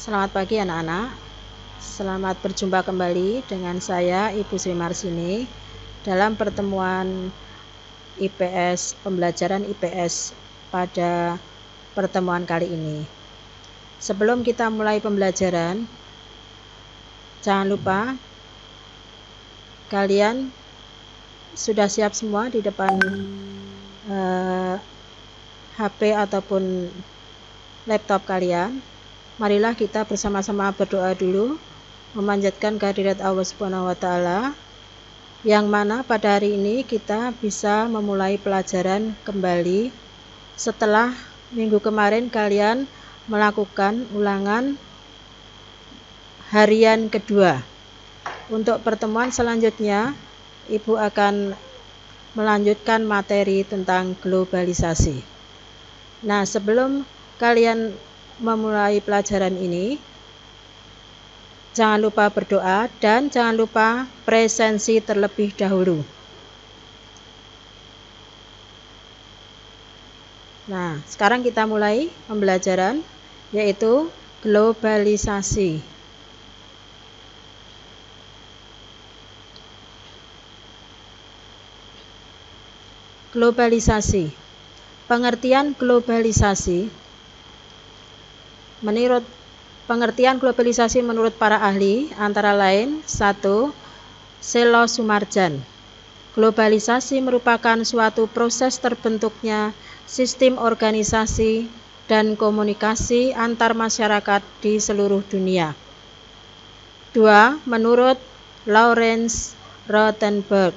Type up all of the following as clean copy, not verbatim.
Selamat pagi anak-anak. Selamat berjumpa kembali dengan saya Ibu Sri Marsini dalam pertemuan IPS, pembelajaran IPS pada pertemuan kali ini. Sebelum kita mulai pembelajaran, jangan lupa kalian sudah siap semua di depan HP ataupun laptop kalian. Marilah kita bersama-sama berdoa dulu, memanjatkan kehadirat Allah Subhanahu wa Ta'ala, yang mana pada hari ini kita bisa memulai pelajaran kembali setelah minggu kemarin kalian melakukan ulangan harian kedua. Untuk pertemuan selanjutnya, Ibu akan melanjutkan materi tentang globalisasi. Nah, sebelum kalian memulai pelajaran ini, jangan lupa berdoa dan jangan lupa presensi terlebih dahulu. Nah, sekarang kita mulai pembelajaran, yaitu globalisasi. Globalisasi. Pengertian globalisasi. Menurut pengertian globalisasi menurut para ahli, antara lain 1. Selo Sumarjan. Globalisasi merupakan suatu proses terbentuknya sistem organisasi dan komunikasi antar masyarakat di seluruh dunia. 2. Menurut Lawrence Rothenberg,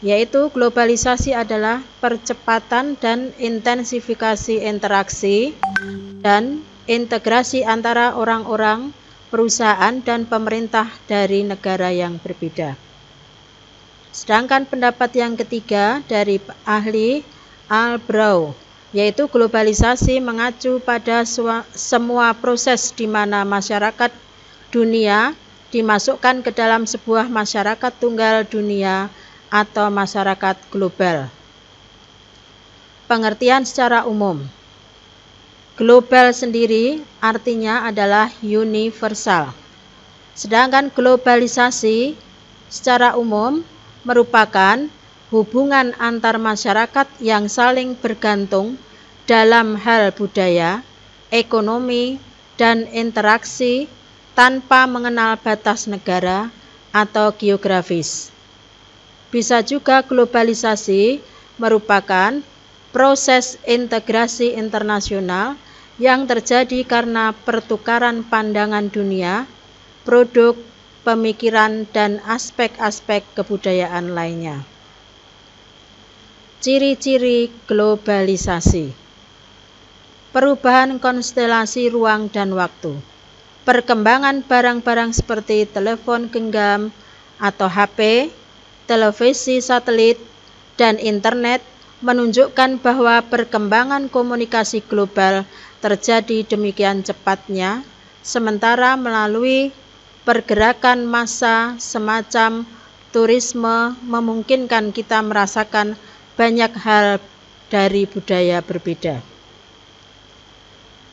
yaitu globalisasi adalah percepatan dan intensifikasi interaksi dan integrasi antara orang-orang, perusahaan, dan pemerintah dari negara yang berbeda. Sedangkan pendapat yang ketiga dari ahli Albrau, yaitu globalisasi mengacu pada semua proses di mana masyarakat dunia dimasukkan ke dalam sebuah masyarakat tunggal dunia atau masyarakat global. Pengertian secara umum. Global sendiri artinya adalah universal. Sedangkan globalisasi secara umum merupakan hubungan antar masyarakat yang saling bergantung dalam hal budaya, ekonomi, dan interaksi tanpa mengenal batas negara atau geografis. Bisa juga globalisasi merupakan proses integrasi internasional yang terjadi karena pertukaran pandangan dunia, produk, pemikiran, dan aspek-aspek kebudayaan lainnya. Ciri-ciri globalisasi. Perubahan konstelasi ruang dan waktu. Perkembangan barang-barang seperti telepon genggam atau HP, televisi satelit, dan internet menunjukkan bahwa perkembangan komunikasi global terjadi demikian cepatnya, sementara melalui pergerakan massa semacam turisme memungkinkan kita merasakan banyak hal dari budaya berbeda.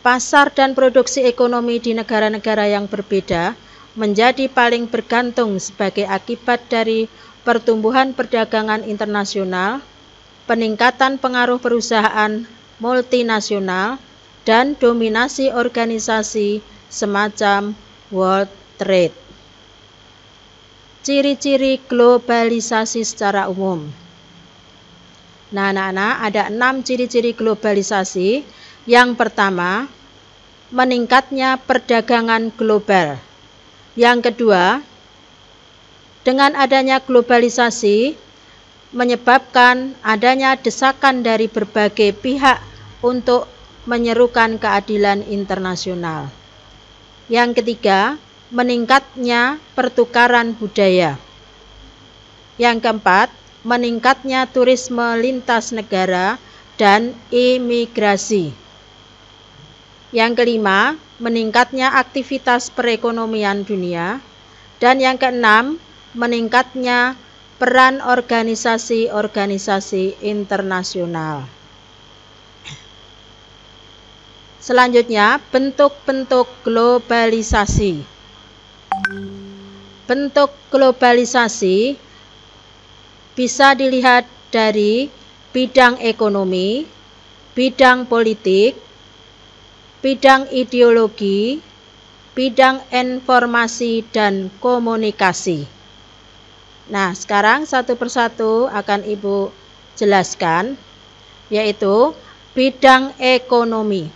Pasar dan produksi ekonomi di negara-negara yang berbeda menjadi paling bergantung sebagai akibat dari pertumbuhan perdagangan internasional, peningkatan pengaruh perusahaan multinasional, dan dominasi organisasi semacam World Trade. Ciri-ciri globalisasi secara umum. Nah, anak-anak, ada 6 ciri-ciri globalisasi. Yang pertama, meningkatnya perdagangan global. Yang kedua, dengan adanya globalisasi menyebabkan adanya desakan dari berbagai pihak untuk menyerukan keadilan internasional. Yang ketiga, meningkatnya pertukaran budaya. Yang keempat, meningkatnya turisme lintas negara dan imigrasi. Yang kelima, meningkatnya aktivitas perekonomian dunia. Dan yang keenam, meningkatnya peran organisasi-organisasi internasional. Selanjutnya, bentuk-bentuk globalisasi. Bentuk globalisasi bisa dilihat dari bidang ekonomi, bidang politik, bidang ideologi, bidang informasi dan komunikasi. Nah, sekarang satu persatu akan Ibu jelaskan, yaitu bidang ekonomi.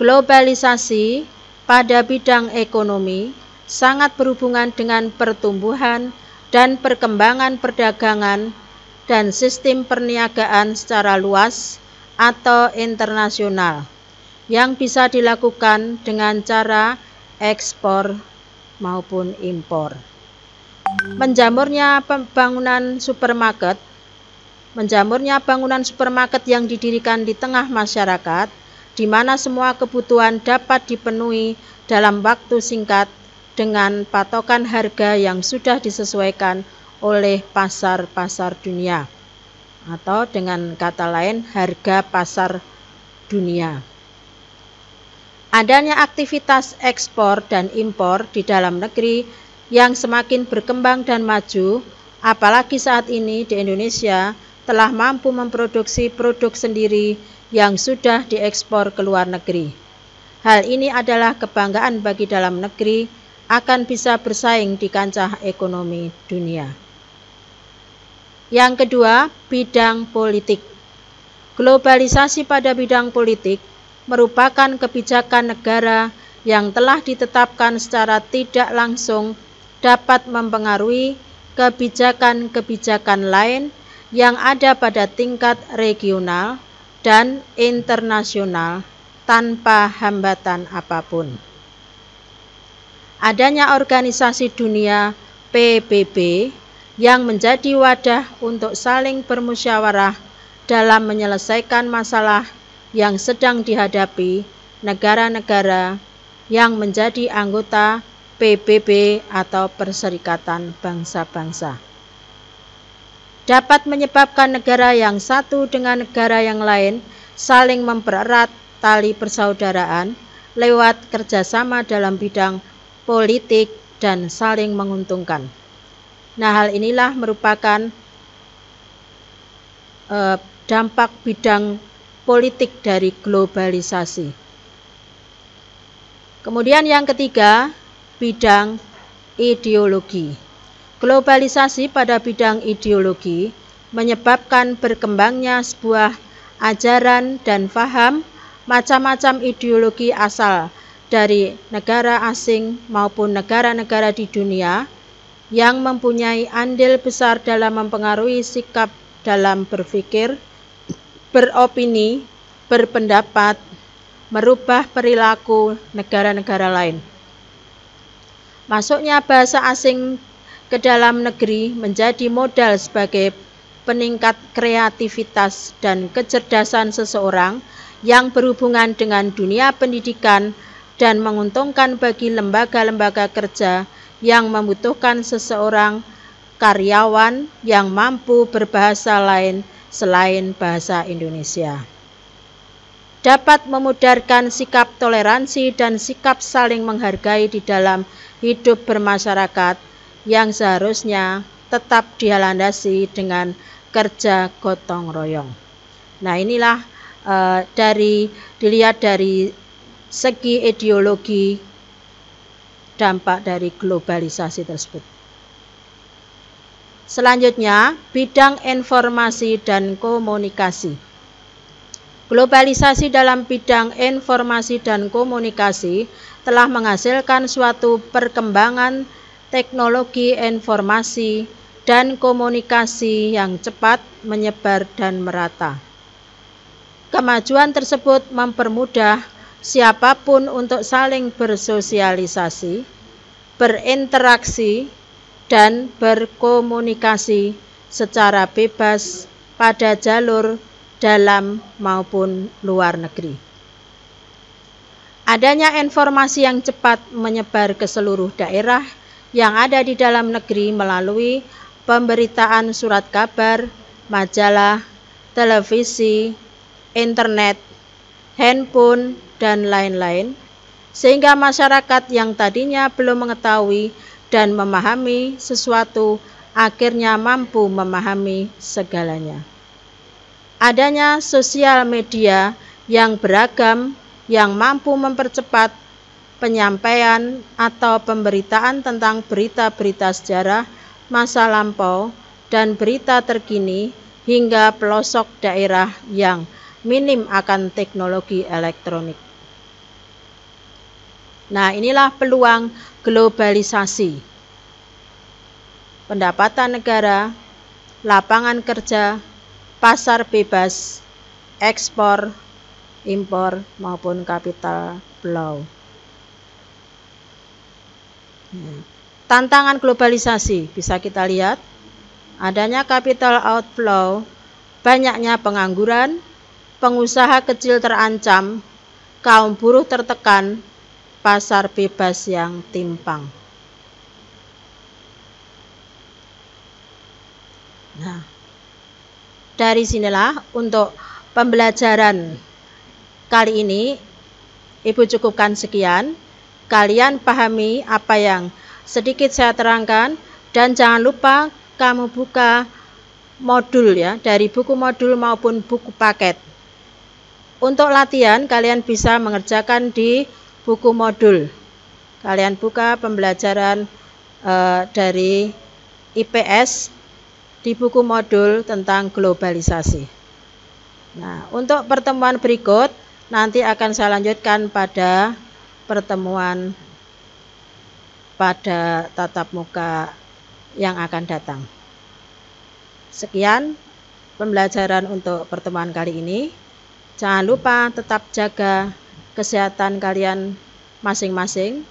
Globalisasi pada bidang ekonomi sangat berhubungan dengan pertumbuhan dan perkembangan perdagangan dan sistem perniagaan secara luas atau internasional yang bisa dilakukan dengan cara ekspor maupun impor. Menjamurnya bangunan supermarket yang didirikan di tengah masyarakat, di mana semua kebutuhan dapat dipenuhi dalam waktu singkat dengan patokan harga yang sudah disesuaikan oleh pasar-pasar dunia, atau dengan kata lain harga pasar dunia. Adanya aktivitas ekspor dan impor di dalam negeri yang semakin berkembang dan maju, apalagi saat ini di Indonesia telah mampu memproduksi produk sendiri yang sudah diekspor ke luar negeri. Hal ini adalah kebanggaan bagi dalam negeri akan bisa bersaing di kancah ekonomi dunia. Yang kedua, bidang politik. Globalisasi pada bidang politik merupakan kebijakan negara yang telah ditetapkan secara tidak langsung dapat mempengaruhi kebijakan-kebijakan lain yang ada pada tingkat regional dan internasional tanpa hambatan apapun. Adanya organisasi dunia PBB yang menjadi wadah untuk saling bermusyawarah dalam menyelesaikan masalah yang sedang dihadapi negara-negara yang menjadi anggota PBB atau Perserikatan Bangsa-Bangsa. Dapat menyebabkan negara yang satu dengan negara yang lain saling mempererat tali persaudaraan lewat kerjasama dalam bidang politik dan saling menguntungkan. Nah, hal inilah merupakan dampak bidang politik dari globalisasi. Kemudian yang ketiga, bidang ideologi. Globalisasi pada bidang ideologi menyebabkan berkembangnya sebuah ajaran dan faham macam-macam ideologi asal dari negara asing maupun negara-negara di dunia yang mempunyai andil besar dalam mempengaruhi sikap dalam berpikir, beropini, berpendapat, merubah perilaku negara-negara lain. Masuknya bahasa asing ke dalam negeri menjadi modal sebagai peningkat kreativitas dan kecerdasan seseorang yang berhubungan dengan dunia pendidikan dan menguntungkan bagi lembaga-lembaga kerja yang membutuhkan seseorang karyawan yang mampu berbahasa lain selain bahasa Indonesia. Dapat memudarkan sikap toleransi dan sikap saling menghargai di dalam hidup bermasyarakat yang seharusnya tetap dilandasi dengan kerja gotong royong. Nah, inilah dilihat dari segi ideologi dampak dari globalisasi tersebut. Selanjutnya, bidang informasi dan komunikasi. Globalisasi dalam bidang informasi dan komunikasi telah menghasilkan suatu perkembangan teknologi informasi dan komunikasi yang cepat, menyebar dan merata. Kemajuan tersebut mempermudah siapapun untuk saling bersosialisasi, berinteraksi, dan berkomunikasi secara bebas pada jalur dalam maupun luar negeri. Adanya informasi yang cepat menyebar ke seluruh daerah yang ada di dalam negeri melalui pemberitaan surat kabar, majalah, televisi, internet, handphone, dan lain-lain, sehingga masyarakat yang tadinya belum mengetahui dan memahami sesuatu akhirnya mampu memahami segalanya. Adanya sosial media yang beragam yang mampu mempercepat penyampaian atau pemberitaan tentang berita-berita sejarah masa lampau dan berita terkini hingga pelosok daerah yang minim akan teknologi elektronik. Nah, inilah peluang globalisasi. Pendapatan negara, lapangan kerja, pasar bebas, ekspor, impor maupun capital flow. Tantangan globalisasi bisa kita lihat, adanya capital outflow, banyaknya pengangguran, pengusaha kecil terancam, kaum buruh tertekan, pasar bebas yang timpang. Nah, dari sinilah untuk pembelajaran kali ini Ibu cukupkan sekian. Kalian pahami apa yang sedikit saya terangkan dan jangan lupa kamu buka modul ya, dari buku modul maupun buku paket. Untuk latihan kalian bisa mengerjakan di buku modul. Kalian buka pembelajaran dari IPS di buku modul tentang globalisasi. Nah, untuk pertemuan berikut nanti akan saya lanjutkan pada pertemuan pada tatap muka yang akan datang. Sekian pembelajaran untuk pertemuan kali ini. Jangan lupa tetap jaga kesehatan kalian masing-masing.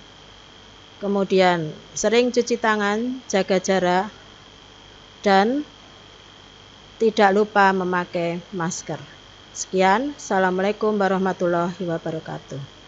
Kemudian sering cuci tangan, jaga jarak, dan tidak lupa memakai masker. Sekian, Assalamualaikum warahmatullahi wabarakatuh.